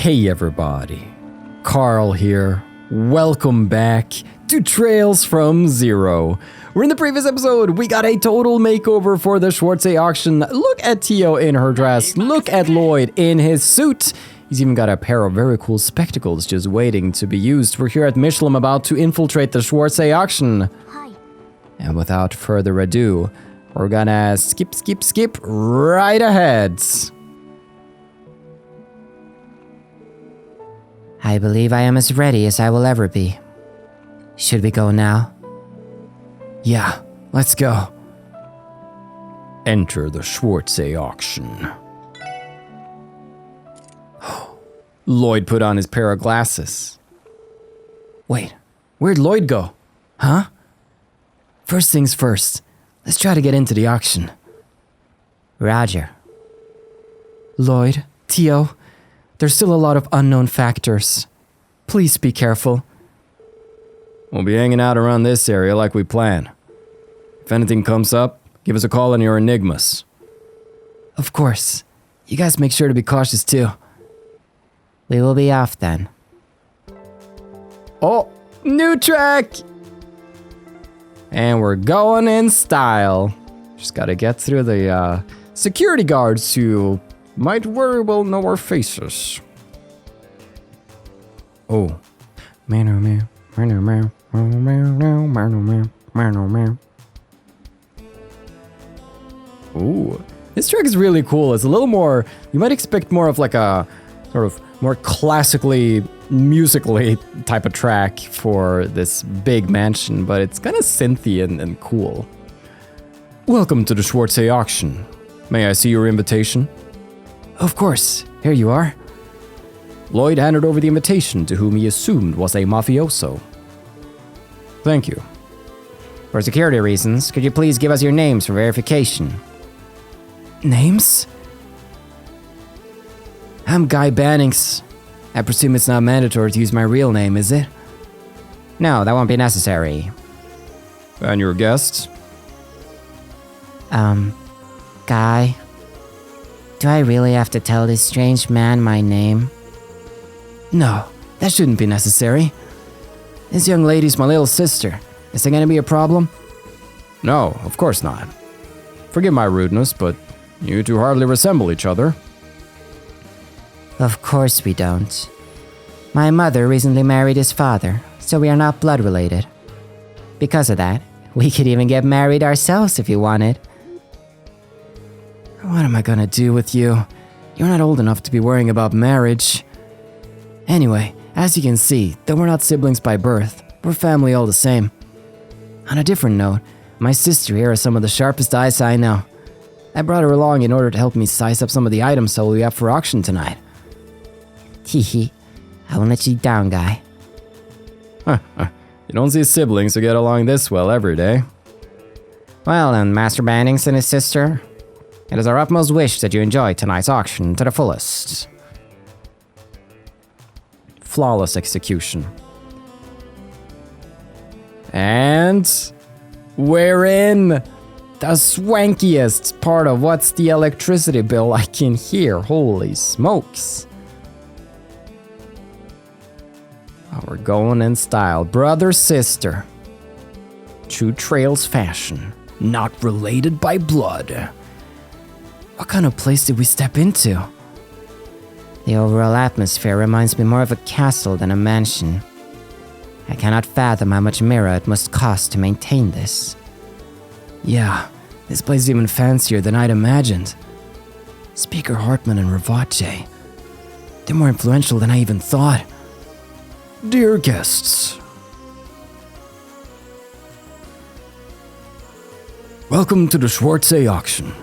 Hey everybody, Carl here. Welcome back to Trails from Zero. Where in the previous episode, we got a total makeover for the Schwarze Auction. Look at Tio in her dress. Look at Lloyd in his suit. He's even got a pair of very cool spectacles just waiting to be used. We're here at Michelin about to infiltrate the Schwarze Auction. Hi. And without further ado, we're gonna skip right ahead. I believe I am as ready as I will ever be. Should we go now? Yeah, let's go. Enter the Schwarze Auction. Lloyd put on his pair of glasses. Wait, where'd Lloyd go? Huh? First things first, let's try to get into the auction. Roger. Lloyd, Tio, there's still a lot of unknown factors. Please be careful. We'll be hanging out around this area like we planned. If anything comes up, give us a call on your enigmas. Of course. You guys make sure to be cautious too. We will be off then. Oh, new track! And we're going in style. Just gotta get through the security guards who might very well know our faces. Oh. Ooh. This track is really cool. It's a little more, you might expect more of like a sort of more classically, musically type of track for this big mansion, but it's kind of synthy and cool. Welcome to the Schwarze Auction. May I see your invitation? Of course. Here you are. Lloyd handed over the invitation to whom he assumed was a mafioso. Thank you. For security reasons, could you please give us your names for verification? Names? I'm Guy Bannings. I presume it's not mandatory to use my real name, is it? No, that won't be necessary. And your guests? Guy? Do I really have to tell this strange man my name? No, that shouldn't be necessary. This young lady's my little sister. Is there gonna be a problem? No, of course not. Forgive my rudeness, but you two hardly resemble each other. Of course we don't. My mother recently married his father, so we are not blood related. Because of that, we could even get married ourselves if you wanted. What am I gonna do with you? You're not old enough to be worrying about marriage. Anyway, as you can see, though we're not siblings by birth, we're family all the same. On a different note, my sister here has some of the sharpest eyes I know. I brought her along in order to help me size up some of the items that we have for auction tonight. Hehe, I won't let you down, Guy. You don't see siblings who get along this well every day. Well then, Master Bannings and his sister, it is our utmost wish that you enjoy tonight's auction to the fullest. Flawless execution. And we're in the swankiest part of what's the electricity bill I can hear. Holy smokes. Oh, we're going in style. Brother, sister. True Trails fashion. Not related by blood. What kind of place did we step into? The overall atmosphere reminds me more of a castle than a mansion. I cannot fathom how much mirror it must cost to maintain this. Yeah, this place is even fancier than I'd imagined. Speaker Hartmann and Ravache. They're more influential than I even thought. Dear guests. Welcome to the Schwarze Auction.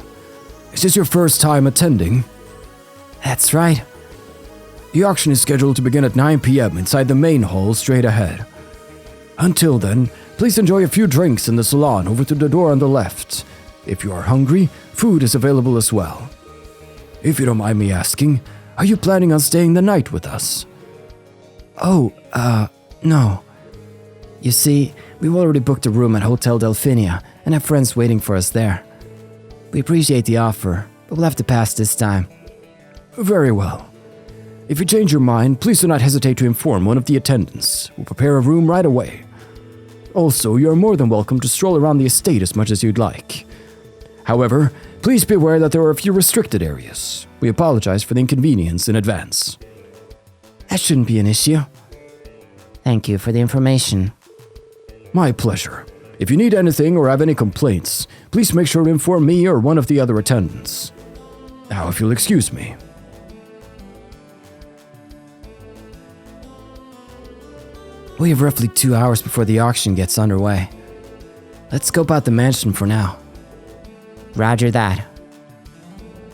Is this your first time attending? That's right. The auction is scheduled to begin at 9 p.m. inside the main hall straight ahead. Until then, please enjoy a few drinks in the salon over to the door on the left. If you are hungry, food is available as well. If you don't mind me asking, are you planning on staying the night with us? Oh, no. You see, we've already booked a room at Hotel Delphinia and have friends waiting for us there. We appreciate the offer, but we'll have to pass this time. Very well. If you change your mind, please do not hesitate to inform one of the attendants. We'll prepare a room right away. Also, you are more than welcome to stroll around the estate as much as you'd like. However, please be aware that there are a few restricted areas. We apologize for the inconvenience in advance. That shouldn't be an issue. Thank you for the information. My pleasure. If you need anything or have any complaints, please make sure to inform me or one of the other attendants. Now, if you'll excuse me. We have roughly 2 hours before the auction gets underway. Let's scope out the mansion for now. Roger that.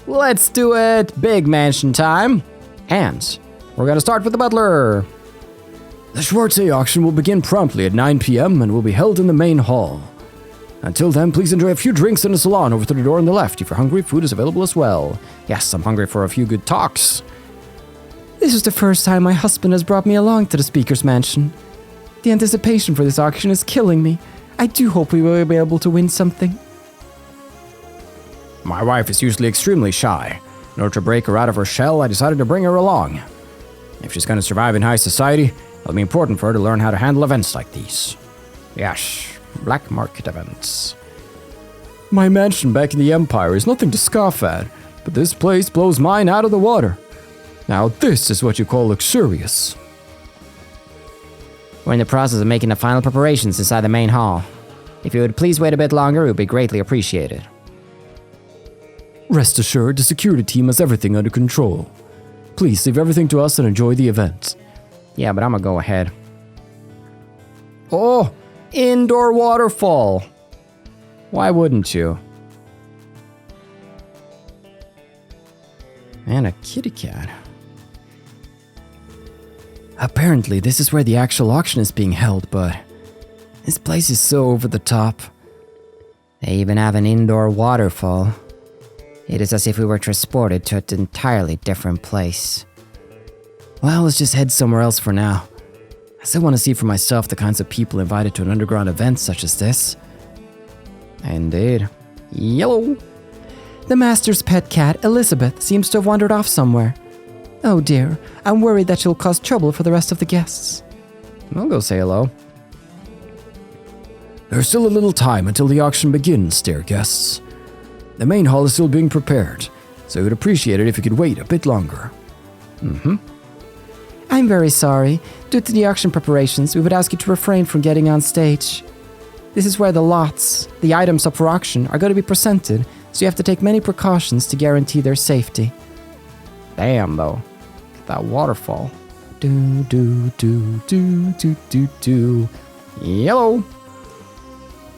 Let's do it! Big mansion time! And we're gonna start with the butler. The Schwarze Auction will begin promptly at 9 p.m. and will be held in the main hall. Until then, please enjoy a few drinks in the salon over to the door on the left. If you're hungry, food is available as well. Yes, I'm hungry for a few good talks. This is the first time my husband has brought me along to the Speaker's mansion. The anticipation for this auction is killing me. I do hope we will be able to win something. My wife is usually extremely shy. In order to break her out of her shell, I decided to bring her along. If she's going to survive in high society, it'll be important for her to learn how to handle events like these. Yes, black market events. My mansion back in the Empire is nothing to scoff at, but this place blows mine out of the water. Now this is what you call luxurious. We're in the process of making the final preparations inside the main hall. If you would please wait a bit longer, it would be greatly appreciated. Rest assured, the security team has everything under control. Please leave everything to us and enjoy the event. Yeah, but I'm gonna go ahead. Oh, indoor waterfall. Why wouldn't you? And a kitty cat. Apparently, this is where the actual auction is being held, but this place is so over the top. They even have an indoor waterfall. It is as if we were transported to an entirely different place. Well, let's just head somewhere else for now. I still want to see for myself the kinds of people invited to an underground event such as this. Indeed. Yellow. The master's pet cat, Elizabeth, seems to have wandered off somewhere. Oh dear, I'm worried that she'll cause trouble for the rest of the guests. I'll go say hello. There's still a little time until the auction begins, dear guests. The main hall is still being prepared, so I would appreciate it if you could wait a bit longer. I'm very sorry. Due to the auction preparations, we would ask you to refrain from getting on stage. This is where the lots, the items up for auction, are going to be presented, so you have to take many precautions to guarantee their safety. Damn, though. That waterfall. Do, do, do, do, do, do, do. Yellow.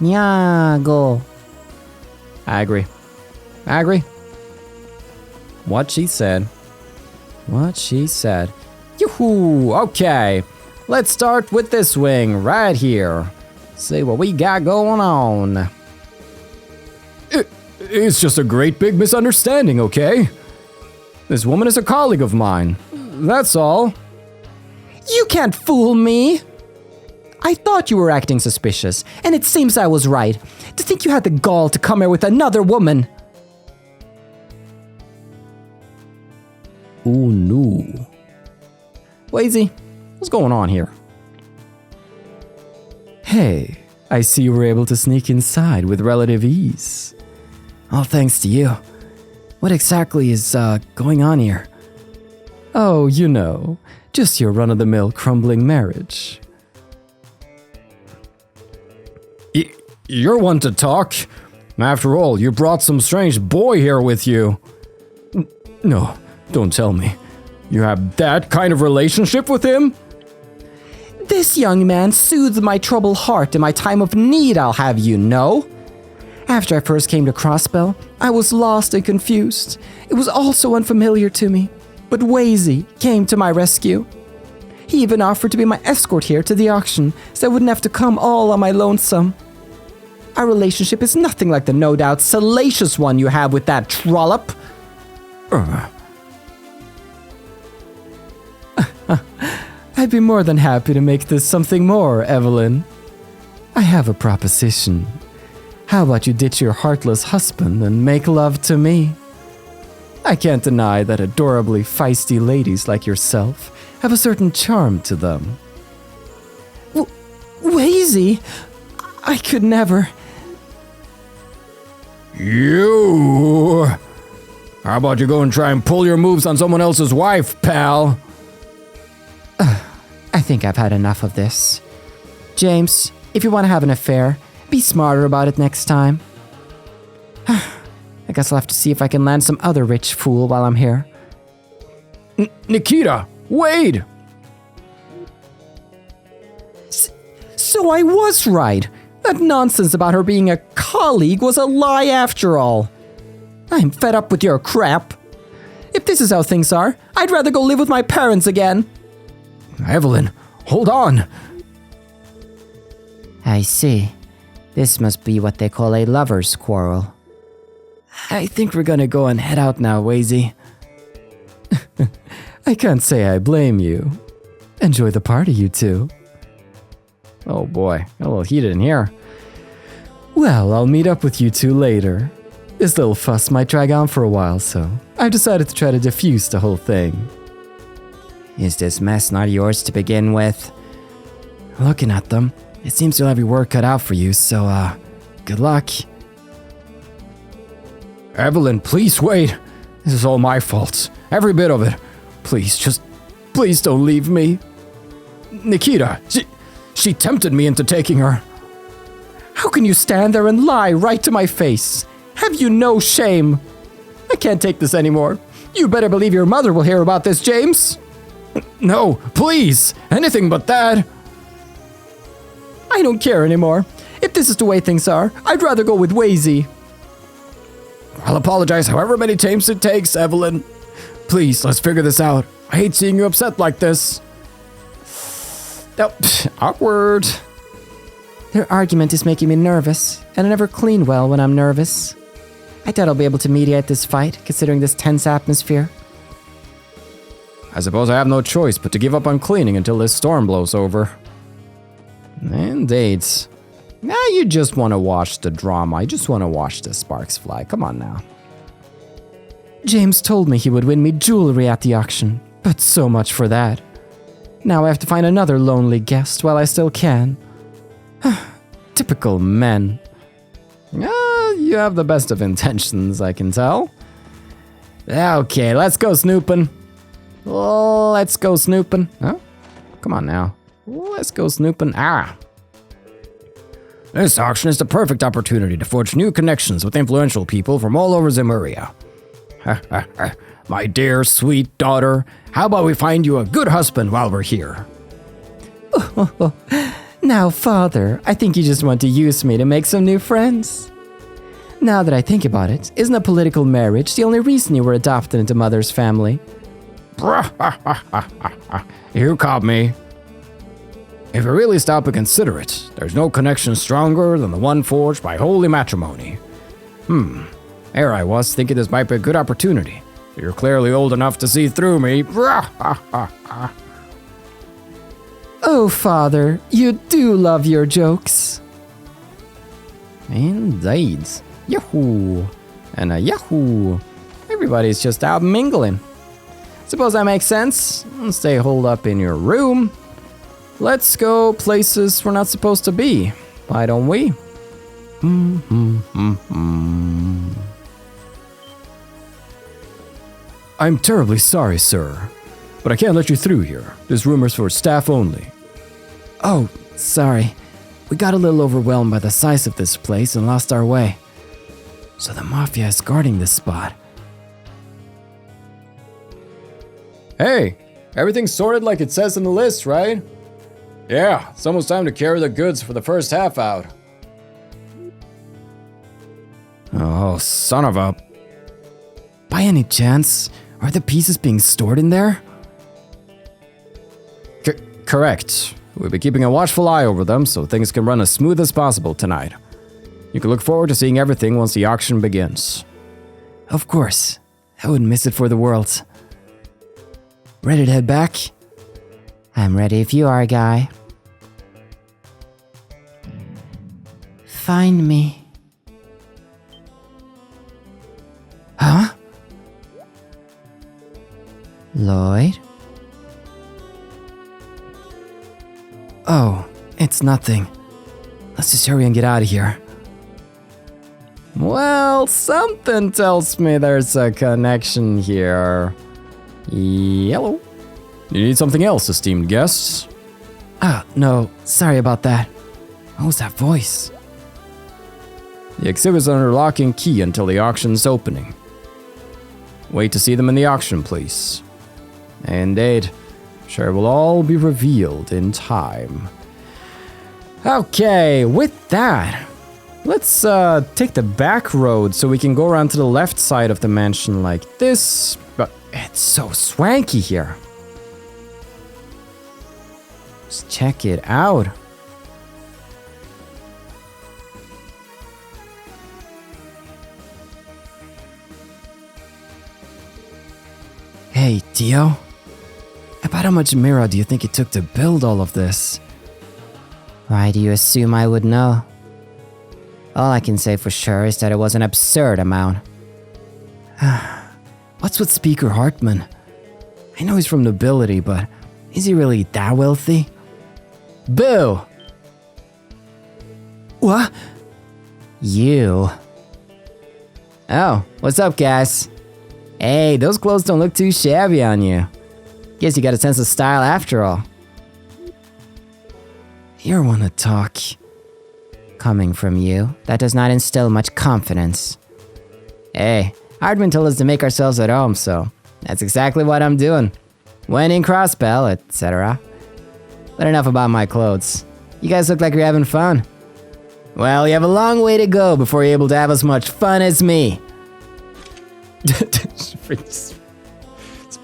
Nyago. I agree. What she said. Yoo-hoo! Okay. Let's start with this wing right here. See what we got going on. It's just a great big misunderstanding, okay? This woman is a colleague of mine. That's all. You can't fool me! I thought you were acting suspicious, and it seems I was right. To think you had the gall to come here with another woman. Oh no. Lazy, what's going on here? Hey, I see you were able to sneak inside with relative ease. All thanks to you. What exactly is going on here? Oh, you know, just your run-of-the-mill crumbling marriage. You're one to talk. After all, you brought some strange boy here with you. No, don't tell me. You have that kind of relationship with him? This young man soothed my troubled heart in my time of need, I'll have you know. After I first came to Crossbell, I was lost and confused. It was all so unfamiliar to me. But Wazy came to my rescue. He even offered to be my escort here to the auction, so I wouldn't have to come all on my lonesome. Our relationship is nothing like the no doubt salacious one you have with that trollop. I'd be more than happy to make this something more, Evelyn. I have a proposition. How about you ditch your heartless husband and make love to me? I can't deny that adorably feisty ladies like yourself have a certain charm to them. Wazy? I could never. You! How about you go and try and pull your moves on someone else's wife, pal? I think I've had enough of this. James, if you want to have an affair, be smarter about it next time. I guess I'll have to see if I can land some other rich fool while I'm here. Nikita, wait! So I was right. That nonsense about her being a colleague was a lie after all. I'm fed up with your crap. If this is how things are, I'd rather go live with my parents again. Evelyn, hold on. I see. This must be what they call a lover's quarrel. I think we're gonna go and head out now, Wazy. I can't say I blame you. Enjoy the party, you two. Oh boy, a little heated in here. Well, I'll meet up with you two later. This little fuss might drag on for a while, so I've decided to try to diffuse the whole thing. Is this mess not yours to begin with? Looking at them, it seems you'll have your work cut out for you, so, good luck. Evelyn, please wait. This is all my fault. Every bit of it. Please don't leave me. Nikita, she tempted me into taking her. How can you stand there and lie right to my face? Have you no shame? I can't take this anymore. You better believe your mother will hear about this, James. No, please, anything but that. I don't care anymore. If this is the way things are, I'd rather go with Wazy. I'll apologize however many times it takes, Evelyn. Please, let's figure this out. I hate seeing you upset like this. Oh, awkward. Their argument is making me nervous, and I never clean well when I'm nervous. I doubt I'll be able to mediate this fight, considering this tense atmosphere. I suppose I have no choice but to give up on cleaning until this storm blows over. Indeed. Now you just want to watch the drama. You just want to watch the sparks fly. Come on now. James told me he would win me jewelry at the auction, but so much for that. Now I have to find another lonely guest while I still can. Typical men. You have the best of intentions, I can tell. Okay, let's go snooping. Let's go snooping. Oh, come on now. Let's go snooping. This auction is the perfect opportunity to forge new connections with influential people from all over Zemuria. My dear, sweet daughter, how about we find you a good husband while we're here? Now, Father, I think you just want to use me to make some new friends. Now that I think about it, isn't a political marriage the only reason you were adopted into Mother's family? You caught me. If you really stop and consider it, there's no connection stronger than the one forged by holy matrimony. There I was, thinking this might be a good opportunity. You're clearly old enough to see through me. Oh, Father, you do love your jokes. Indeed. Yahoo! And a yahoo! Everybody's just out mingling. Suppose that makes sense. Stay holed up in your room. Let's go places we're not supposed to be. Why don't we? I'm terribly sorry, sir, but I can't let you through here. This room is for staff only. Oh, sorry. We got a little overwhelmed by the size of this place and lost our way. So the Mafia is guarding this spot. Hey, everything's sorted like it says in the list, right? Yeah, it's almost time to carry the goods for the first half out. Oh, son of a... By any chance, are the pieces being stored in there? Correct. We'll be keeping a watchful eye over them so things can run as smooth as possible tonight. You can look forward to seeing everything once the auction begins. Of course. I wouldn't miss it for the world. Ready to head back? I'm ready if you are, Guy. Find me. Huh? Lloyd? Oh, it's nothing. Let's just hurry and get out of here. Well, something tells me there's a connection here. Yellow. You need something else, esteemed guests? No, sorry about that. What was that voice? The exhibit's under lock and key until the auction's opening. Wait to see them in the auction, please. Indeed. Sure, it will all be revealed in time. Okay, with that, let's take the back road so we can go around to the left side of the mansion like this. But it's so swanky here. Just check it out. Hey, Tio. About how much mirror do you think it took to build all of this? Why do you assume I would know? All I can say for sure is that it was an absurd amount. What's with Speaker Hartmann? I know he's from nobility, but is he really that wealthy? Boo! What? You. Oh, what's up, guys? Hey, those clothes don't look too shabby on you. Guess you got a sense of style after all. You wanna talk. Coming from you, that does not instill much confidence. Hey, Hartmann told us to make ourselves at home, so that's exactly what I'm doing. When in Crossbell, etc. But enough about my clothes. You guys look like you're having fun. Well, you have a long way to go before you're able to have as much fun as me. Just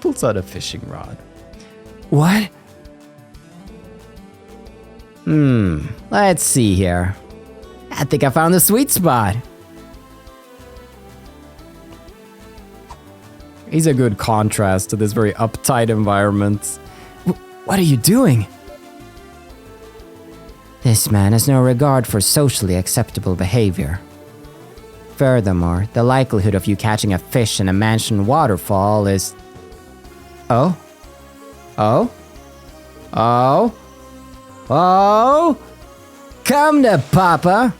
pulls out a fishing rod. What? Let's see here. I think I found the sweet spot. He's a good contrast to this very uptight environment. What are you doing? This man has no regard for socially acceptable behavior. Furthermore, the likelihood of you catching a fish in a mansion waterfall is... Oh? Oh? Oh? Oh? Come to Papa!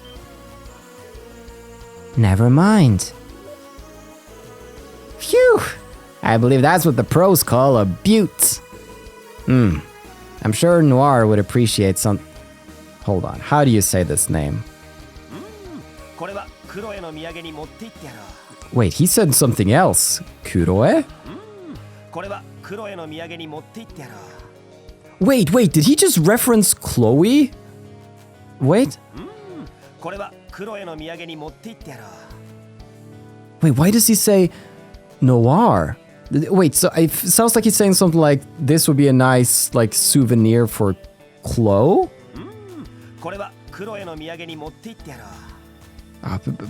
Never mind. Phew! I believe that's what the pros call a beaut. I'm sure Noir would appreciate some... Hold on, how do you say this name? Wait, he said something else. Kuroe? Wait, did he just reference Chloe? Wait. Wait, why does he say Noir? Wait, so it sounds like he's saying something like this would be a nice like souvenir for Chloe?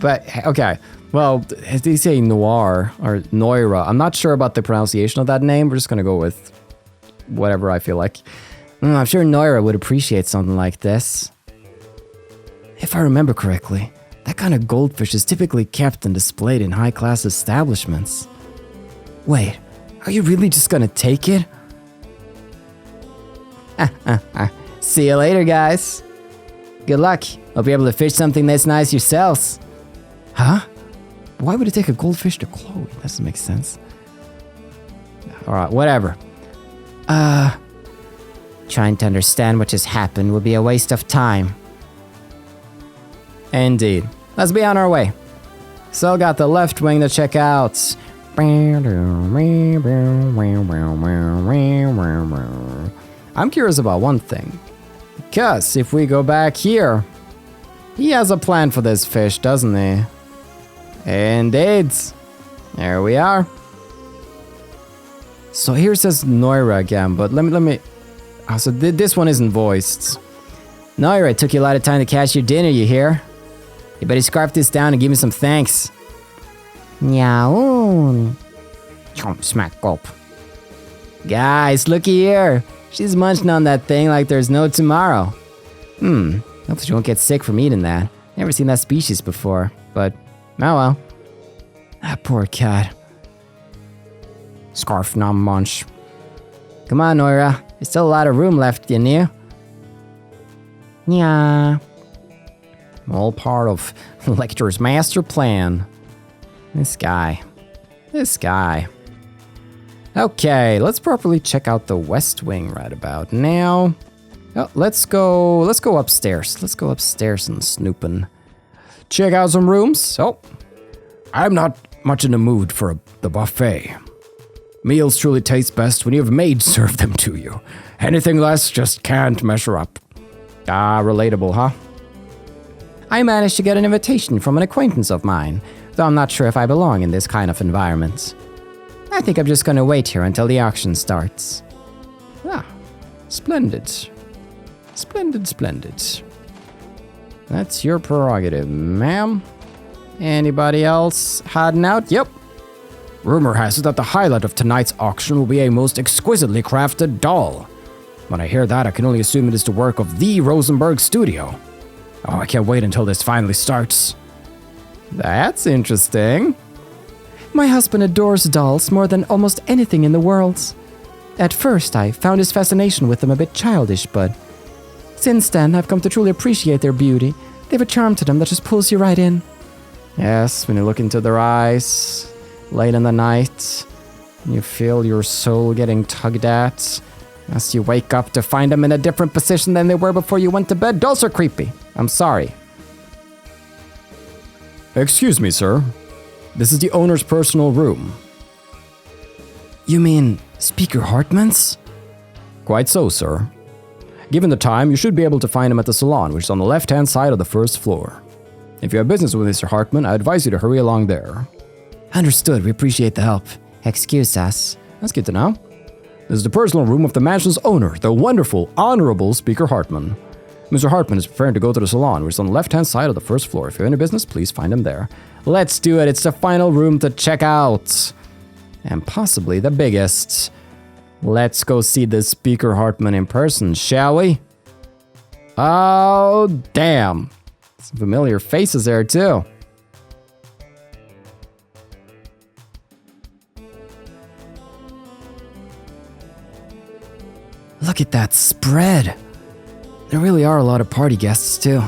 But okay, well, they say Noir or Noira. I'm not sure about the pronunciation of that name. We're just gonna go with whatever I feel like. I'm sure Noira would appreciate something like this. If I remember correctly, that kind of goldfish is typically kept and displayed in high-class establishments. Wait, are you really just gonna take it? See you later, guys. Good luck. Hope you're able to fish something that's nice yourselves. Huh? Why would it take a goldfish to Chloe? That doesn't make sense. Alright, whatever. Trying to understand what just happened would be a waste of time. Indeed. Let's be on our way. Still got the left wing to check out. I'm curious about one thing. Because if we go back here, he has a plan for this fish, doesn't he? Indeed. There we are. So here it says Noira again, but let me... Oh, so this one isn't voiced. Noira, it took you a lot of time to catch your dinner, you hear? You better scarf this down and give me some thanks. Nyaoon. Chomp, smack, gulp. Guys, looky here. She's munching on that thing like there's no tomorrow. Hopefully she won't get sick from eating that. Never seen that species before, but oh well. That poor cat. Scarf nom munch. Come on, Noira. There's still a lot of room left in you. Yeah. All part of Lecter's master plan. This guy. Okay, let's properly check out the West Wing right about now. Oh, let's go upstairs. Let's go upstairs and snooping. Check out some rooms. Oh, I'm not much in the mood for the buffet. Meals truly taste best when you have maids serve them to you. Anything less just can't measure up. Relatable, huh? I managed to get an invitation from an acquaintance of mine, though I'm not sure if I belong in this kind of environment. I think I'm just gonna wait here until the auction starts. Splendid. That's your prerogative, ma'am. Anybody else hiding out? Yep. Rumor has it that the highlight of tonight's auction will be a most exquisitely crafted doll. When I hear that, I can only assume it is the work of the Rosenberg studio. Oh, I can't wait until this finally starts. That's interesting. My husband adores dolls more than almost anything in the world. At first, I found his fascination with them a bit childish, but since then, I've come to truly appreciate their beauty. They have a charm to them that just pulls you right in. Yes, when you look into their eyes, late in the night, you feel your soul getting tugged at. As you wake up to find them in a different position than they were before you went to bed. Dolls are creepy. I'm sorry. Excuse me, sir. This is the owner's personal room. You mean Speaker Hartmann's? Quite so, sir. Given the time, you should be able to find him at the salon, which is on the left-hand side of the first floor. If you have business with Mr. Hartmann, I advise you to hurry along there. Understood. We appreciate the help. Excuse us. That's good to know. This is the personal room of the mansion's owner, the wonderful, honorable Speaker Hartmann. Mr. Hartmann is preparing to go to the salon, which is on the left-hand side of the first floor. If you have any business, please find him there. Let's do it. It's the final room to check out. And possibly the biggest. Let's go see the Speaker Hartmann in person, shall we? Oh, damn. Some familiar faces there, too. Look at that spread. There really are a lot of party guests, too.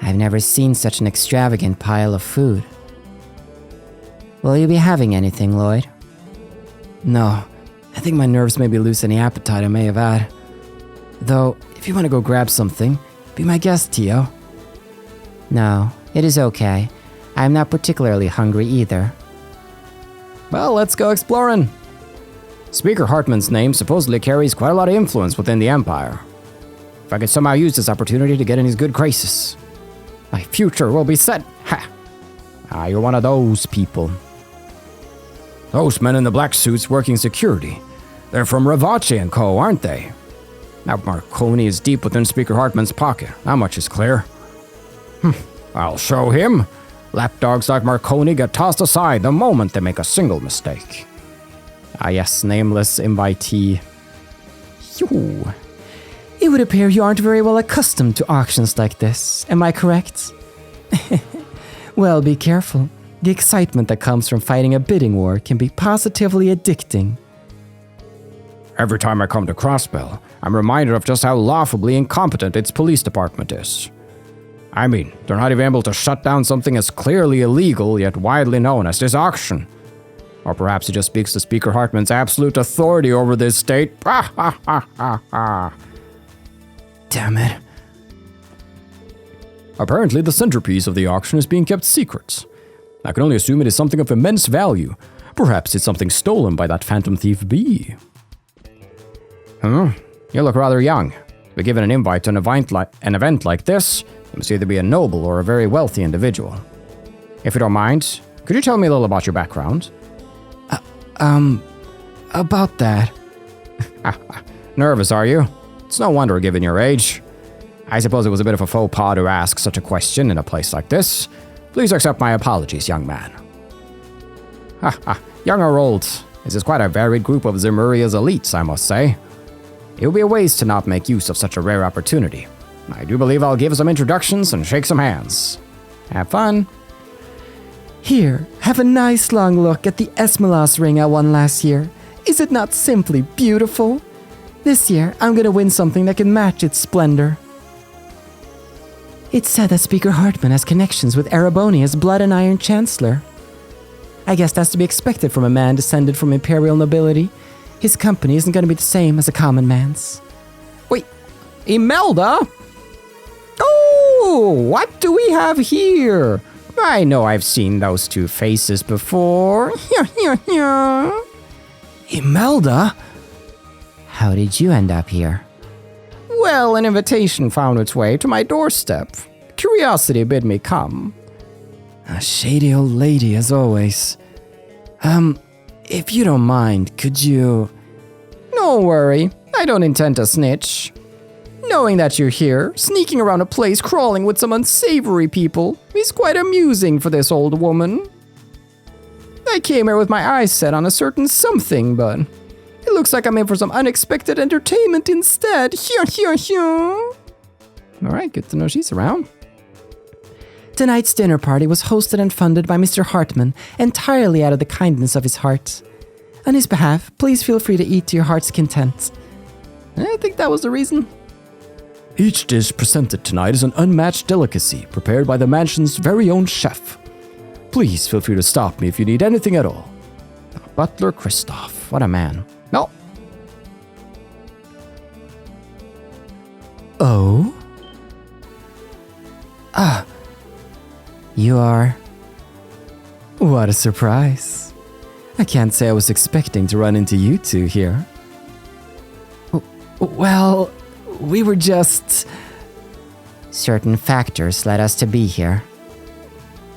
I've never seen such an extravagant pile of food. Will you be having anything, Lloyd? No. I think my nerves made me lose any appetite I may have had. Though, if you want to go grab something, be my guest, Tio. No, it is okay. I am not particularly hungry either. Well, let's go exploring. Speaker Hartmann's name supposedly carries quite a lot of influence within the Empire. If I could somehow use this opportunity to get in his good graces, my future will be set. Ha! You're one of those people. Those men in the black suits working security. They're from Ravache & Co., aren't they? Now Marconi is deep within Speaker Hartmann's pocket. That much is clear. I'll show him. Lapdogs like Marconi get tossed aside the moment they make a single mistake. Yes, nameless invitee. Phew. It would appear you aren't very well accustomed to auctions like this. Am I correct? Well, be careful. The excitement that comes from fighting a bidding war can be positively addicting. Every time I come to Crossbell, I'm reminded of just how laughably incompetent its police department is. I mean, they're not even able to shut down something as clearly illegal yet widely known as this auction. Or perhaps it just speaks to Speaker Hartmann's absolute authority over this state. Damn it. Apparently, the centerpiece of the auction is being kept secret. I can only assume it is something of immense value. Perhaps it's something stolen by that phantom thief B. You look rather young. To be given an invite to an event like this, you must either be a noble or a very wealthy individual. If you don't mind, could you tell me a little about your background? About that. Nervous, are you? It's no wonder given your age. I suppose it was a bit of a faux pas to ask such a question in a place like this. Please accept my apologies, young man. Young or old, this is quite a varied group of Zemuria's elites, I must say. It would be a waste to not make use of such a rare opportunity. I do believe I'll give some introductions and shake some hands. Have fun. Here, have a nice long look at the Esmelas ring I won last year. Is it not simply beautiful? This year, I'm gonna win something that can match its splendor. It's said that Speaker Hartmann has connections with Erebonia's Blood and Iron Chancellor. I guess that's to be expected from a man descended from imperial nobility. His company isn't gonna be the same as a common man's. Wait, Imelda? Oh, what do we have here? I know I've seen those two faces before. Imelda? How did you end up here? Well, an invitation found its way to my doorstep. Curiosity bid me come. A shady old lady, as always. If you don't mind, could you... Don't worry, I don't intend to snitch. Knowing that you're here, sneaking around a place crawling with some unsavory people, is quite amusing for this old woman. I came here with my eyes set on a certain something, but it looks like I'm in for some unexpected entertainment instead. Alright, good to know she's around. Tonight's dinner party was hosted and funded by Mr. Hartmann entirely out of the kindness of his heart. On his behalf, please feel free to eat to your heart's content. I think that was the reason. Each dish presented tonight is an unmatched delicacy prepared by the mansion's very own chef. Please feel free to stop me if you need anything at all. Butler Christoph, what a man. No. Oh? Ah. You are... What a surprise. I can't say I was expecting to run into you two here. Well, we were just... Certain factors led us to be here.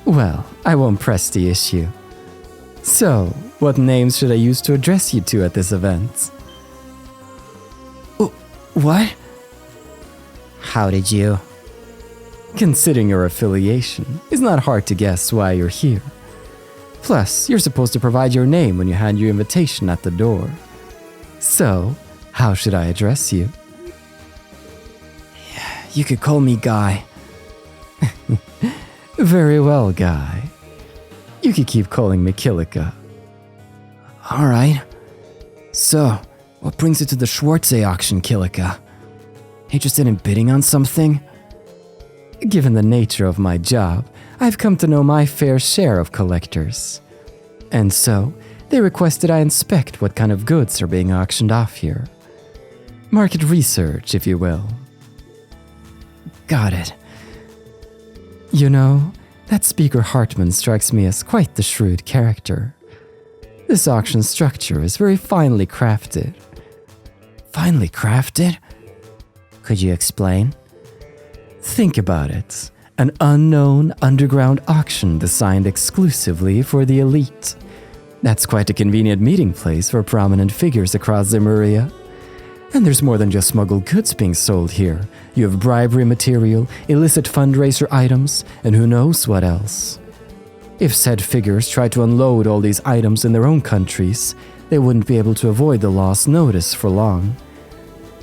Well, I won't press the issue. So, what names should I use to address you two at this event? What? How did you? Considering your affiliation, it's not hard to guess why you're here. Plus, you're supposed to provide your name when you hand your invitation at the door. So, how should I address you? You could call me Guy. Very well, Guy. You could keep calling me Kilika. Alright. So, what brings you to the Schwarze Auction, Kilika? Interested in bidding on something? Given the nature of my job, I've come to know my fair share of collectors. And so, they requested I inspect what kind of goods are being auctioned off here. Market research, if you will. Got it. You know, that Speaker Hartmann strikes me as quite the shrewd character. This auction structure is very finely crafted. Finely crafted? Could you explain? Think about it. An unknown underground auction designed exclusively for the elite. That's quite a convenient meeting place for prominent figures across Zemuria. And there's more than just smuggled goods being sold here. You have bribery material, illicit fundraiser items, and who knows what else. If said figures tried to unload all these items in their own countries, they wouldn't be able to avoid the law's notice for long.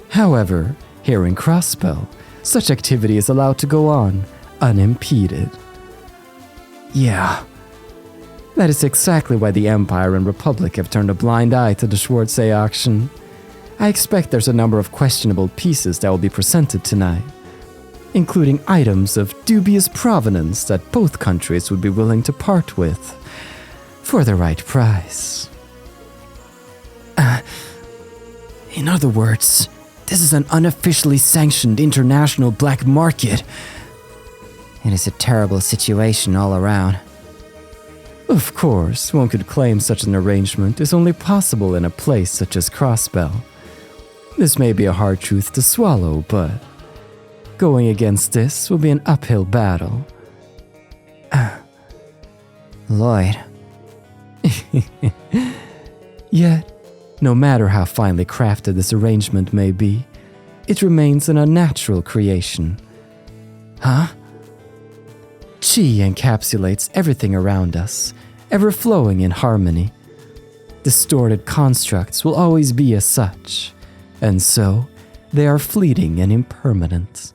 However, here in Crossbell, such activity is allowed to go on, unimpeded. Yeah. That is exactly why the Empire and Republic have turned a blind eye to the Schwarze Auction. I expect there's a number of questionable pieces that will be presented tonight, including items of dubious provenance that both countries would be willing to part with for the right price. In other words, this is an unofficially sanctioned international black market. It is a terrible situation all around. Of course, one could claim such an arrangement is only possible in a place such as Crossbell. This may be a hard truth to swallow, but going against this will be an uphill battle. Lloyd. Yet, no matter how finely crafted this arrangement may be, it remains an unnatural creation. Huh? Chi encapsulates everything around us, ever flowing in harmony. Distorted constructs will always be as such, and so they are fleeting and impermanent.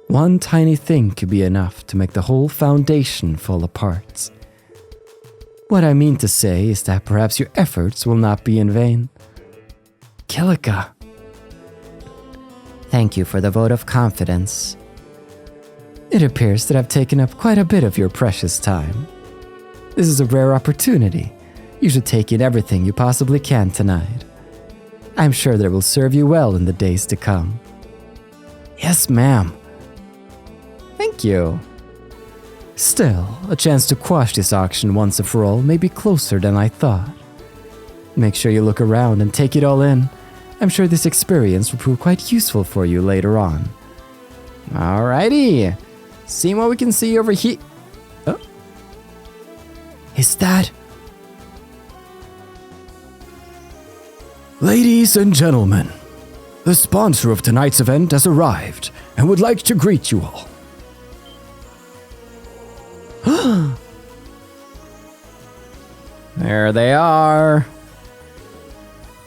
One tiny thing could be enough to make the whole foundation fall apart. What I mean to say is that perhaps your efforts will not be in vain. Kilika. Thank you for the vote of confidence. It appears that I've taken up quite a bit of your precious time. This is a rare opportunity. You should take in everything you possibly can tonight. I'm sure that it will serve you well in the days to come. Yes, ma'am. Thank you. Still, a chance to quash this auction once and for all may be closer than I thought. Make sure you look around and take it all in. I'm sure this experience will prove quite useful for you later on. Alrighty. See what we can see over here. Oh. Is that... Ladies and gentlemen, the sponsor of tonight's event has arrived and would like to greet you all. There they are.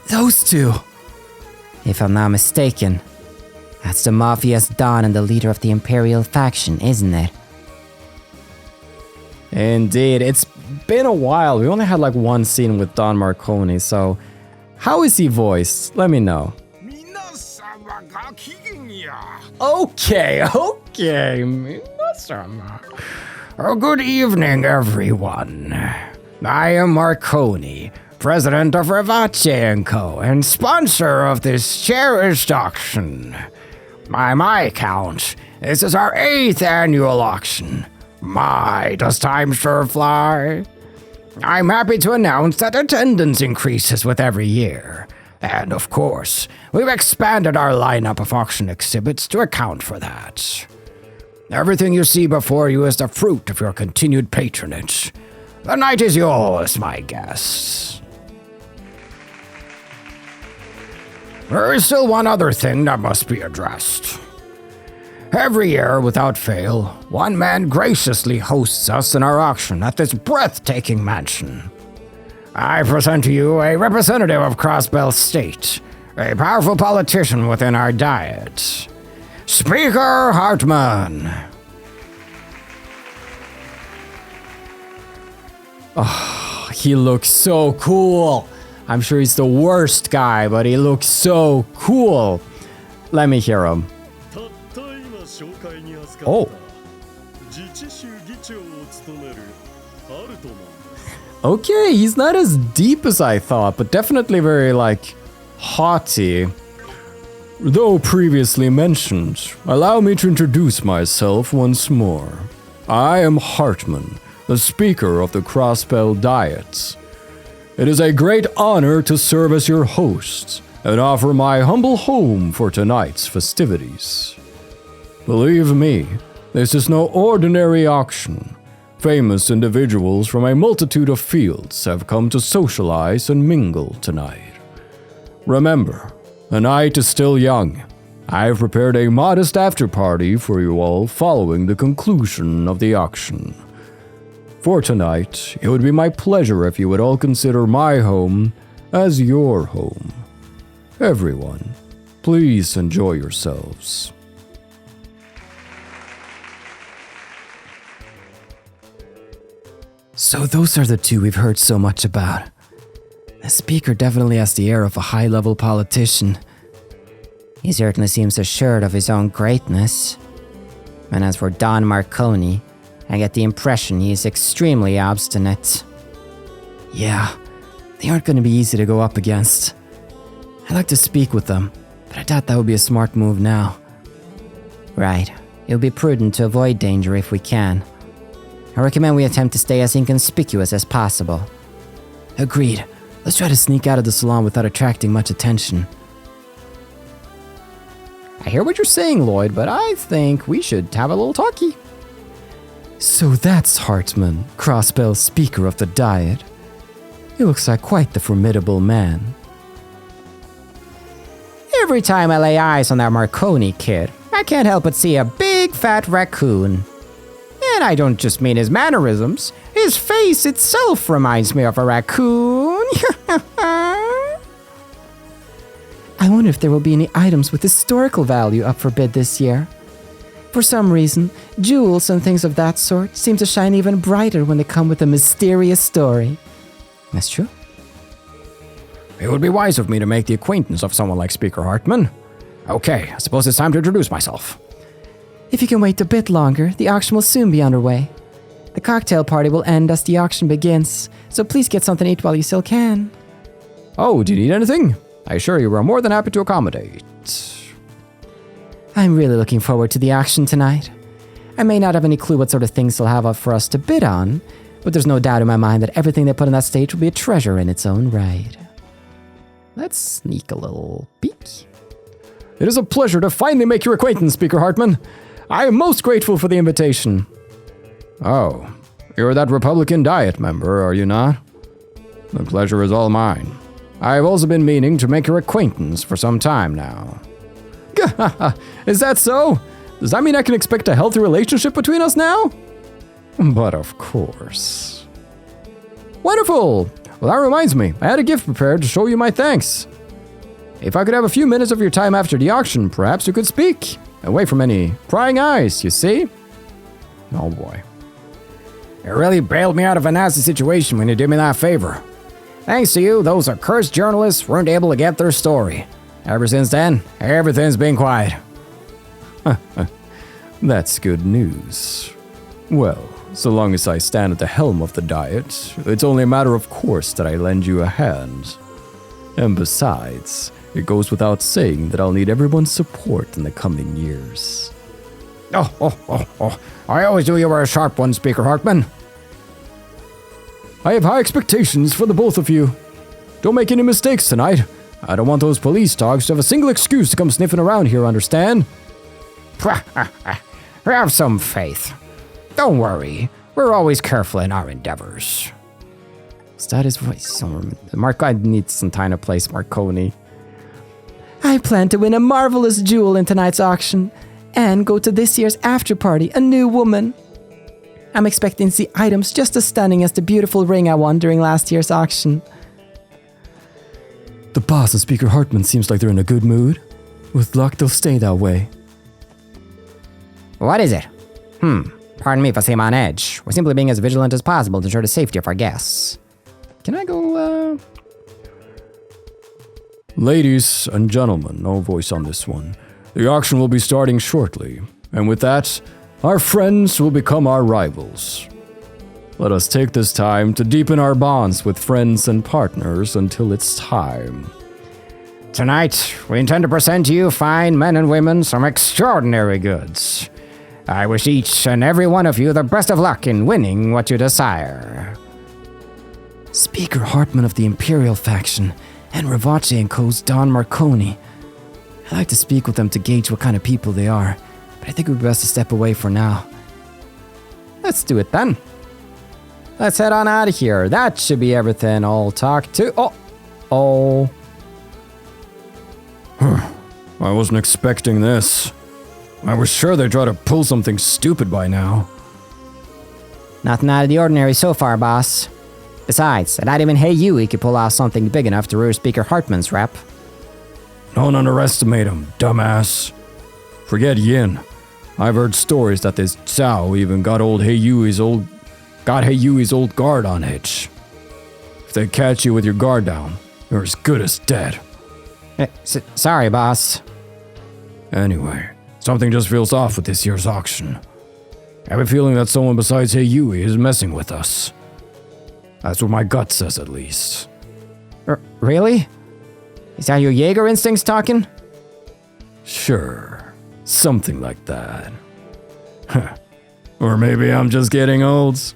Those two. If I'm not mistaken, that's the Mafia's Don and the leader of the Imperial faction, isn't it? Indeed, it's been a while. We only had like one scene with Don Marconi, so how is he voiced? Let me know. Okay. Good evening, everyone. I am Marconi, president of Rivace & Co. and sponsor of this cherished auction. By my count, this is our 8th annual auction. My, does time sure fly? I'm happy to announce that attendance increases with every year. And of course, we've expanded our lineup of auction exhibits to account for that. Everything you see before you is the fruit of your continued patronage. The night is yours, my guests. There is still one other thing that must be addressed. Every year, without fail, one man graciously hosts us in our auction at this breathtaking mansion. I present to you a representative of Crossbell State, a powerful politician within our diet, Speaker Hartmann. Oh, he looks so cool. I'm sure he's the worst guy, but he looks so cool. Let me hear him. Oh. Okay, he's not as deep as I thought, but definitely very, like, haughty. Though previously mentioned, allow me to introduce myself once more. I am Hartmann, the Speaker of the Crossbell Diet. It is a great honor to serve as your host and offer my humble home for tonight's festivities. Believe me, this is no ordinary auction. Famous individuals from a multitude of fields have come to socialize and mingle tonight. Remember, the night is still young. I have prepared a modest after-party for you all following the conclusion of the auction. For tonight, it would be my pleasure if you would all consider my home as your home. Everyone, please enjoy yourselves. So those are the two we've heard so much about. The speaker definitely has the air of a high-level politician. He certainly seems assured of his own greatness. And as for Don Marconi, I get the impression he is extremely obstinate. Yeah, they aren't going to be easy to go up against. I'd like to speak with them, but I doubt that would be a smart move now. Right, it would be prudent to avoid danger if we can. I recommend we attempt to stay as inconspicuous as possible. Agreed. Let's try to sneak out of the salon without attracting much attention. I hear what you're saying, Lloyd, but I think we should have a little talkie. So that's Hartmann, Crossbell's Speaker of the Diet. He looks like quite the formidable man. Every time I lay eyes on that Marconi kid, I can't help but see a big fat raccoon. And I don't just mean his mannerisms. His face itself reminds me of a raccoon. I wonder if there will be any items with historical value up for bid this year. For some reason, jewels and things of that sort seem to shine even brighter when they come with a mysterious story. That's true. It would be wise of me to make the acquaintance of someone like Speaker Hartmann. Okay, I suppose it's time to introduce myself. If you can wait a bit longer, the auction will soon be underway. The cocktail party will end as the auction begins, so please get something to eat while you still can. Oh, do you need anything? I assure you we're more than happy to accommodate. I'm really looking forward to the auction tonight. I may not have any clue what sort of things they'll have up for us to bid on, but there's no doubt in my mind that everything they put on that stage will be a treasure in its own right. Let's sneak a little peek. It is a pleasure to finally make your acquaintance, Speaker Hartmann. I am most grateful for the invitation. Oh, you're that Republican Diet member, are you not? The pleasure is all mine. I have also been meaning to make your acquaintance for some time now. Is that so? Does that mean I can expect a healthy relationship between us now? But of course. Wonderful! Well, that reminds me, I had a gift prepared to show you my thanks. If I could have a few minutes of your time after the auction, perhaps you could speak. Away from any prying eyes, you see? Oh boy. It really bailed me out of a nasty situation when you did me that favor. Thanks to you, those accursed journalists weren't able to get their story. Ever since then, everything's been quiet. That's good news. Well, so long as I stand at the helm of the Diet, it's only a matter of course that I lend you a hand. And besides, it goes without saying that I'll need everyone's support in the coming years. Oh. I always knew you were a sharp one, Speaker Hartmann. I have high expectations for the both of you. Don't make any mistakes tonight. I don't want those police dogs to have a single excuse to come sniffing around here, understand? Have some faith. Don't worry. We're always careful in our endeavors. Is that his voice? I need some time to place Marconi. I plan to win a marvelous jewel in tonight's auction and go to this year's after party a new woman. I'm expecting to see items just as stunning as the beautiful ring I won during last year's auction. The boss and Speaker Hartmann seems like they're in a good mood. With luck, they'll stay that way. What is it? Pardon me if I seem on edge. We're simply being as vigilant as possible to ensure the safety of our guests. Can I go, Ladies and gentlemen, no voice on this one. The auction will be starting shortly, and with that, our friends will become our rivals. Let us take this time to deepen our bonds with friends and partners until it's time. Tonight, we intend to present to you fine men and women some extraordinary goods. I wish each and every one of you the best of luck in winning what you desire. Speaker Hartmann of the Imperial faction and Ravache & Co.'s Don Marconi. I'd like to speak with them to gauge what kind of people they are, but I think it would be best to step away for now. Let's do it then. Let's head on out of here. That should be everything I'll talk to. Oh. I wasn't expecting this. I was sure they'd try to pull something stupid by now. Nothing out of the ordinary so far, boss. Besides, not even Hey Yui could pull off something big enough to ruin Speaker Hartmann's rep. Don't underestimate him, dumbass. Forget Yin. I've heard stories that this Cao even got Hey Yui's old guard on edge. If they catch you with your guard down, you're as good as dead. Sorry, boss. Anyway, something just feels off with this year's auction. I have a feeling that someone besides Hey Yui is messing with us. That's what my gut says, at least. Really? Is that your Jaeger instincts talking? Sure. Something like that. Or maybe I'm just getting old.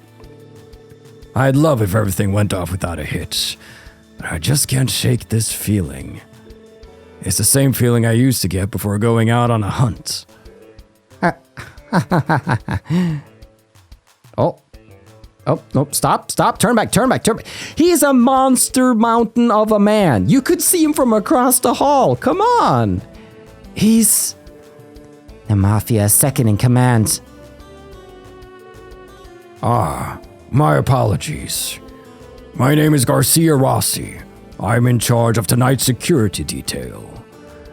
I'd love if everything went off without a hitch, but I just can't shake this feeling. It's the same feeling I used to get before going out on a hunt. Oh, no, stop, turn back. He's a monster mountain of a man. You could see him from across the hall. Come on. He's the Mafia's second in command. My apologies. My name is Garcia Rossi. I'm in charge of tonight's security detail.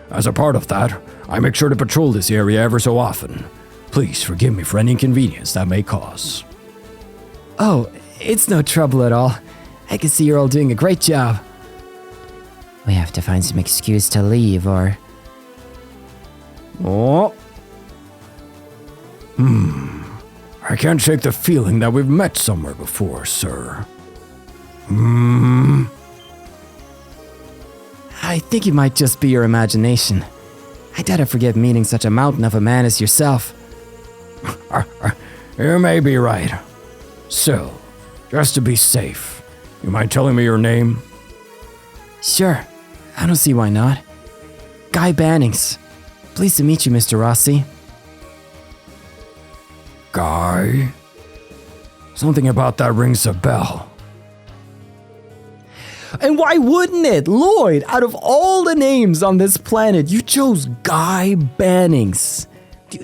As a part of that, I make sure to patrol this area ever so often. Please forgive me for any inconvenience that may cause. Oh, it's no trouble at all. I can see you're all doing a great job. We have to find some excuse to leave, or... Oh. I can't shake the feeling that we've met somewhere before, sir. I think it might just be your imagination. I doubt I forget meeting such a mountain of a man as yourself. You may be right. So, just to be safe, you mind telling me your name? Sure, I don't see why not. Guy Bannings. Pleased to meet you, Mr. Rossi. Guy? Something about that rings a bell. And why wouldn't it? Lloyd, out of all the names on this planet, you chose Guy Bannings.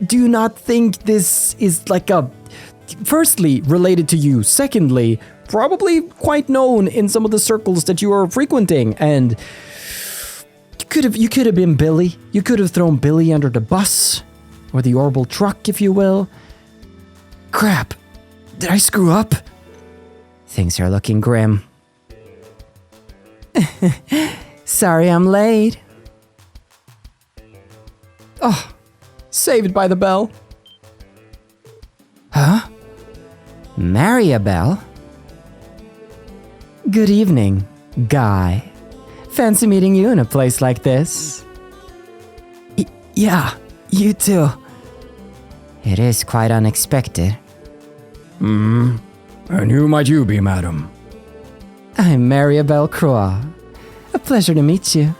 Do you not think this is like a... Firstly, related to you. Secondly, probably quite known in some of the circles that you are frequenting. And you could have been Billy. You could have thrown Billy under the bus. Or the orbital truck, if you will. Crap. Did I screw up? Things are looking grim. Sorry I'm late. Oh, saved by the bell. Huh? Maribel? Good evening, Guy. Fancy meeting you in a place like this. Yeah, you too. It is quite unexpected. And who might you be, madam? I'm Maribel Croix. A pleasure to meet you.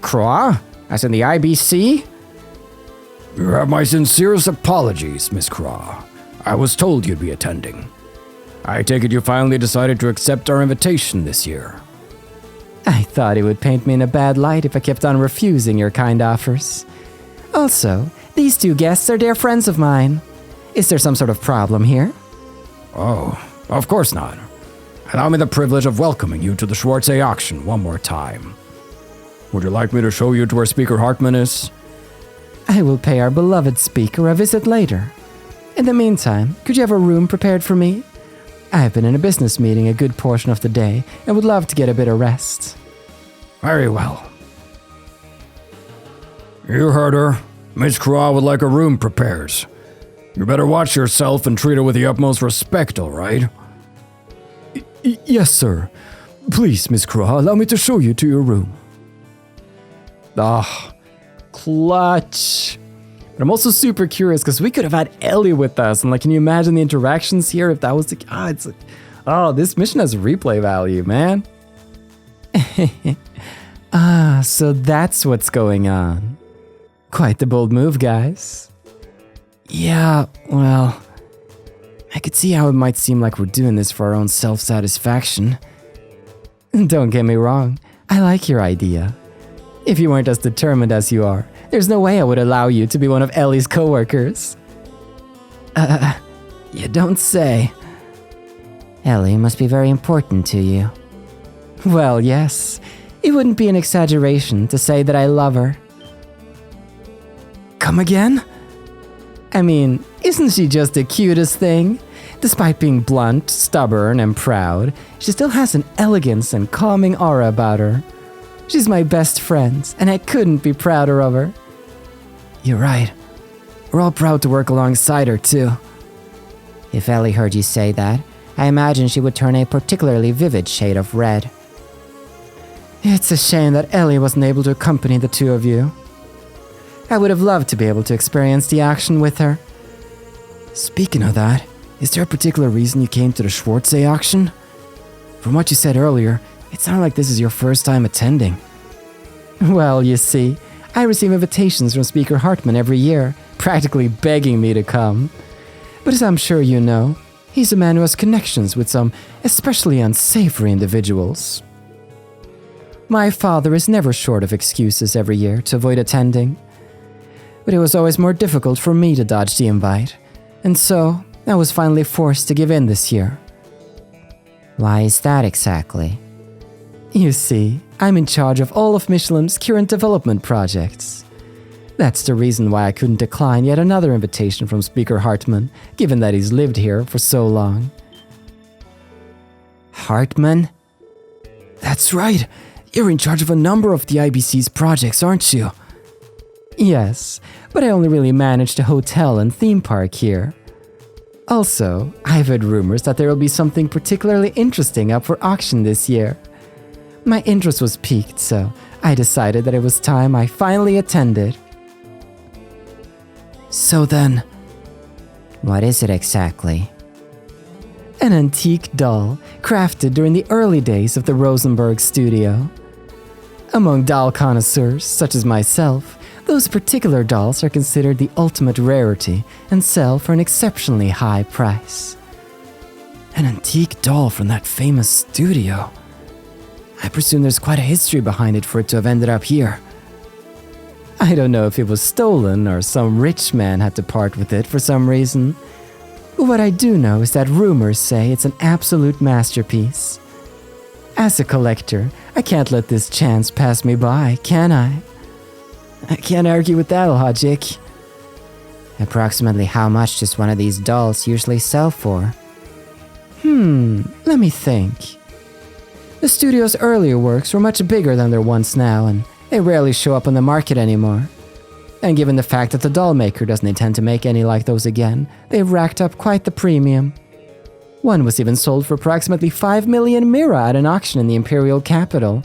Croix? As in the IBC? You have my sincerest apologies, Miss Croix. I was told you'd be attending. I take it you finally decided to accept our invitation this year. I thought it would paint me in a bad light if I kept on refusing your kind offers. Also, these two guests are dear friends of mine. Is there some sort of problem here? Oh, of course not. Allow me the privilege of welcoming you to the Schwarze Auction one more time. Would you like me to show you to where Speaker Hartmann is? I will pay our beloved speaker a visit later. In the meantime, could you have a room prepared for me? I've been in a business meeting a good portion of the day and would love to get a bit of rest. Very well. You heard her. Miss Croix would like a room prepared. You better watch yourself and treat her with the utmost respect, all right? Yes, sir. Please, Miss Croix, allow me to show you to your room. Ah, clutch. But I'm also super curious because we could have had Ellie with us, and like, can you imagine the interactions here if that was the... it's like, this mission has replay value, man. So that's what's going on. Quite the bold move, guys. Yeah, well, I could see how it might seem like we're doing this for our own self-satisfaction. Don't get me wrong, I like your idea. If you weren't as determined as you are, there's no way I would allow you to be one of Ellie's co-workers. You don't say. Ellie must be very important to you. Well, yes. It wouldn't be an exaggeration to say that I love her. Come again? I mean, isn't she just the cutest thing? Despite being blunt, stubborn, and proud, she still has an elegance and calming aura about her. She's my best friend, and I couldn't be prouder of her. You're right. We're all proud to work alongside her, too. If Ellie heard you say that, I imagine she would turn a particularly vivid shade of red. It's a shame that Ellie wasn't able to accompany the two of you. I would have loved to be able to experience the action with her. Speaking of that, is there a particular reason you came to the Schwarze Auction? From what you said earlier, it sounded like this is your first time attending. Well, you see, I receive invitations from Speaker Hartmann every year, practically begging me to come. But as I'm sure you know, he's a man who has connections with some especially unsavory individuals. My father is never short of excuses every year to avoid attending. But it was always more difficult for me to dodge the invite, and so I was finally forced to give in this year. Why is that exactly? You see, I'm in charge of all of Michelin's current development projects. That's the reason why I couldn't decline yet another invitation from Speaker Hartmann, given that he's lived here for so long. Hartmann? That's right. You're in charge of a number of the IBC's projects, aren't you? Yes, but I only really managed a hotel and theme park here. Also, I've heard rumors that there will be something particularly interesting up for auction this year. My interest was piqued, so I decided that it was time I finally attended. So then, what is it exactly? An antique doll crafted during the early days of the Rosenberg studio. Among doll connoisseurs, such as myself, those particular dolls are considered the ultimate rarity and sell for an exceptionally high price. An antique doll from that famous studio. I presume there's quite a history behind it for it to have ended up here. I don't know if it was stolen or some rich man had to part with it for some reason. But what I do know is that rumors say it's an absolute masterpiece. As a collector, I can't let this chance pass me by, can I? I can't argue with that logic. Approximately how much does one of these dolls usually sell for? Let me think. The studio's earlier works were much bigger than their ones now, and they rarely show up on the market anymore. And given the fact that the doll maker doesn't intend to make any like those again, they've racked up quite the premium. One was even sold for approximately 5 million mira at an auction in the imperial capital.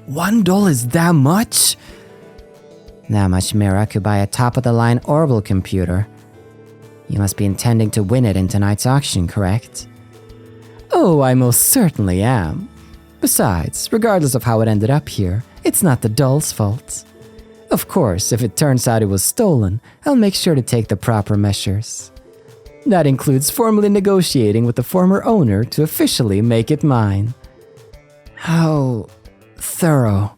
One doll is that much? That much mira could buy a top-of-the-line orbital computer. You must be intending to win it in tonight's auction, correct? Oh, I most certainly am. Besides, regardless of how it ended up here, it's not the doll's fault. Of course, if it turns out it was stolen, I'll make sure to take the proper measures. That includes formally negotiating with the former owner to officially make it mine. How thorough.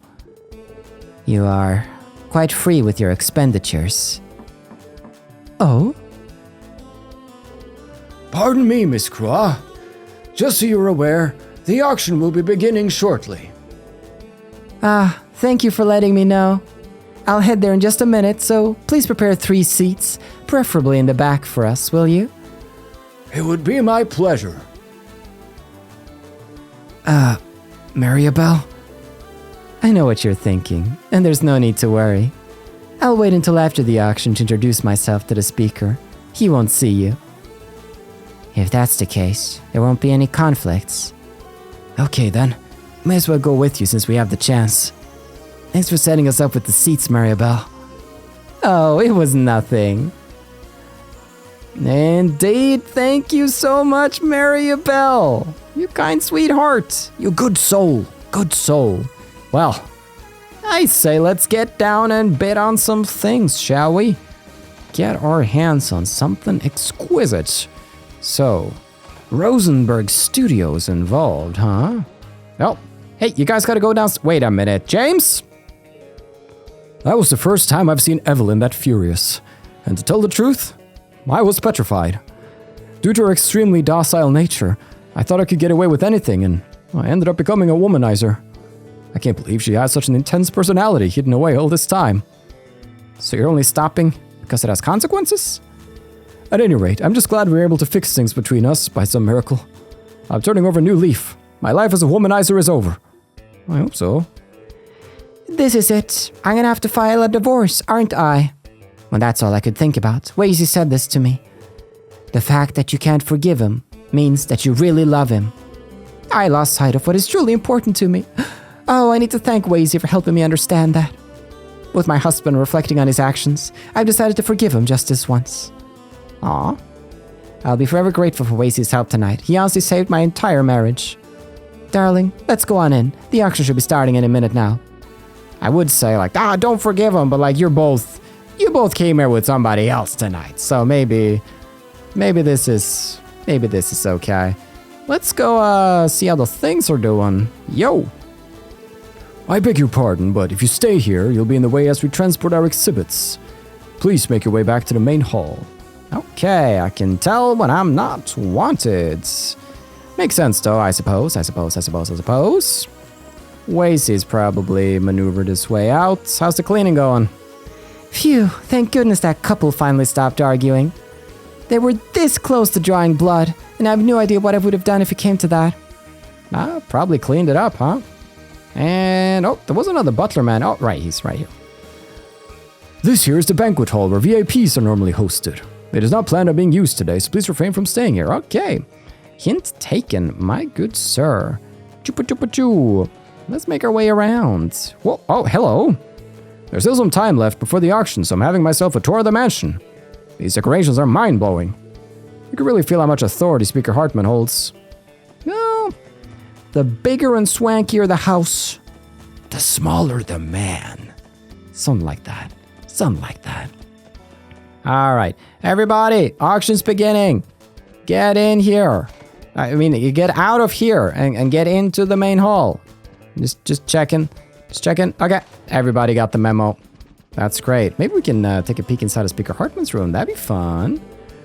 You are quite free with your expenditures. Oh? Pardon me, Miss Croix. Just so you're aware, the auction will be beginning shortly. Thank you for letting me know. I'll head there in just a minute, so please prepare 3 seats, preferably in the back for us, will you? It would be my pleasure. Maribel? I know what you're thinking, and there's no need to worry. I'll wait until after the auction to introduce myself to the speaker. He won't see you. If that's the case, there won't be any conflicts. Okay then, may as well go with you since we have the chance. Thanks for setting us up with the seats, Maribel. Oh, it was nothing. Indeed, thank you so much, Maribel. You kind sweetheart. You good soul, good soul. Well, I say let's get down and bid on some things, shall we? Get our hands on something exquisite. So, Rosenberg Studios involved, huh? Oh, hey, you guys gotta go down. Wait a minute, James? That was the first time I've seen Evelyn that furious. And to tell the truth, I was petrified. Due to her extremely docile nature, I thought I could get away with anything, and I ended up becoming a womanizer. I can't believe she has such an intense personality hidden away all this time. So you're only stopping because it has consequences? At any rate, I'm just glad we were able to fix things between us by some miracle. I'm turning over a new leaf. My life as a womanizer is over. I hope so. This is it. I'm gonna have to file a divorce, aren't I? Well, that's all I could think about. Wazy said this to me. The fact that you can't forgive him means that you really love him. I lost sight of what is truly important to me. Oh, I need to thank Wazy for helping me understand that. With my husband reflecting on his actions, I've decided to forgive him just this once. Aw. I'll be forever grateful for Wazy's help tonight. He honestly saved my entire marriage. Darling, let's go on in. The auction should be starting in a minute now. I would say don't forgive him, but you both came here with somebody else tonight. So maybe this is okay. Let's go see how the things are doing. Yo. I beg your pardon, but if you stay here, you'll be in the way as we transport our exhibits. Please make your way back to the main hall. Okay, I can tell when I'm not wanted. Makes sense though, I suppose. Wasey's probably maneuvered his way out. How's the cleaning going? Phew, thank goodness that couple finally stopped arguing. They were this close to drawing blood, and I have no idea what I would have done if it came to that. Probably cleaned it up, huh? And, there was another butler man. Oh, right, he's right here. This here is the banquet hall where VIPs are normally hosted. It is not planned on being used today, so please refrain from staying here. Okay. Hint taken, my good sir. Chupa-chupa-choo. Let's make our way around. Whoa, oh, hello. There's still some time left before the auction, so I'm having myself a tour of the mansion. These decorations are mind-blowing. You can really feel how much authority Speaker Hartmann holds. No, the bigger and swankier the house, the smaller the man. Something like that. Something like that. All right, everybody, auction's beginning. Get in here. I mean, you get out of here and get into the main hall. Just checking. Just checking. Okay, everybody got the memo. That's great. Maybe we can take a peek inside of Speaker Hartmann's room. That'd be fun.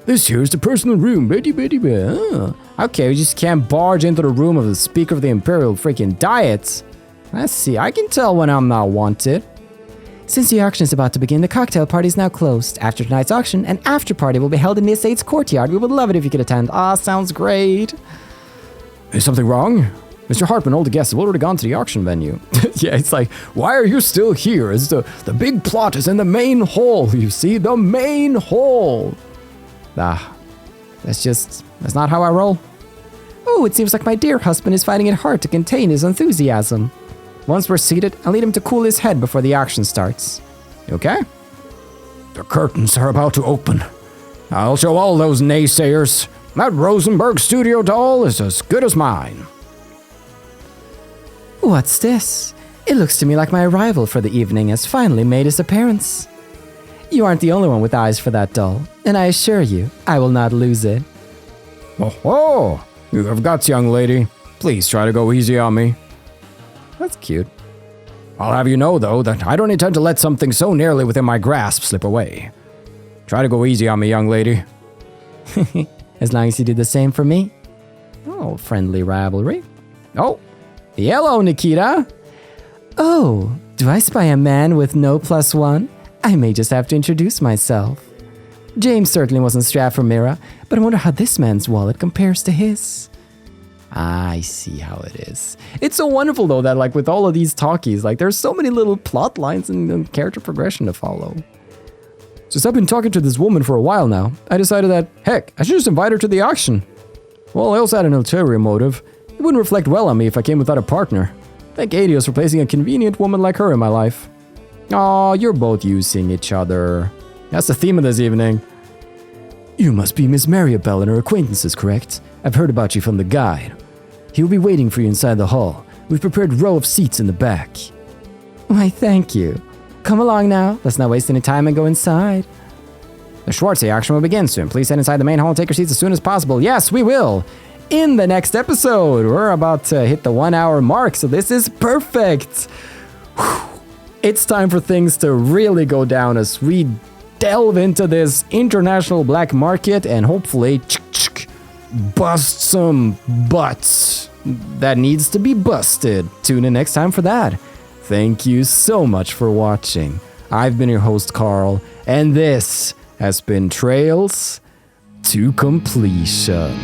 This here's the personal room. Okay, we just can't barge into the room of the Speaker of the Imperial freaking Diet. Let's see. I can tell when I'm not wanted. Since the auction is about to begin, the cocktail party is now closed. After tonight's auction, an after party will be held in the estate's courtyard. We would love it if you could attend. Sounds great. Is something wrong? Mr. Hartmann, all the guests have already gone to the auction venue. Yeah, it's like, why are you still here? It's the big plot is in the main hall, you see? The main hall. That's not how I roll. Oh, it seems like my dear husband is finding it hard to contain his enthusiasm. Once we're seated, I'll need him to cool his head before the auction starts. You okay? The curtains are about to open. I'll show all those naysayers. That Rosenberg studio doll is as good as mine. What's this? It looks to me like my rival for the evening has finally made his appearance. You aren't the only one with eyes for that doll, and I assure you, I will not lose it. Oh, you have guts, young lady. Please try to go easy on me. That's cute. I'll have you know, though, that I don't intend to let something so nearly within my grasp slip away. Try to go easy on me, young lady. As long as you do the same for me. Oh, friendly rivalry. Oh, hello, Nikita. Oh, do I spy a man with no +1? I may just have to introduce myself. James certainly wasn't strapped for Mira, but I wonder how this man's wallet compares to his. I see how it is. It's so wonderful, though, that, like, with all of these talkies, like, there's so many little plot lines and character progression to follow. Since I've been talking to this woman for a while now, I decided that, heck, I should just invite her to the auction. Well, I also had an ulterior motive. It wouldn't reflect well on me if I came without a partner. Thank Adios for placing a convenient woman like her in my life. Aw, you're both using each other. That's the theme of this evening. You must be Miss Maribel and her acquaintances, correct? I've heard about you from the guide. He'll be waiting for you inside the hall. We've prepared a row of seats in the back. Why, thank you. Come along now. Let's not waste any time and go inside. The Schwarze Auction will begin soon. Please head inside the main hall and take your seats as soon as possible. Yes, we will. In the next episode, we're about to hit the 1 hour mark, so this is perfect. Whew. It's time for things to really go down as we delve into this international black market and hopefully bust some butts that needs to be busted. Tune in next time for that. Thank you so much for watching. I've been your host, Carl, and this has been Trails to Completion.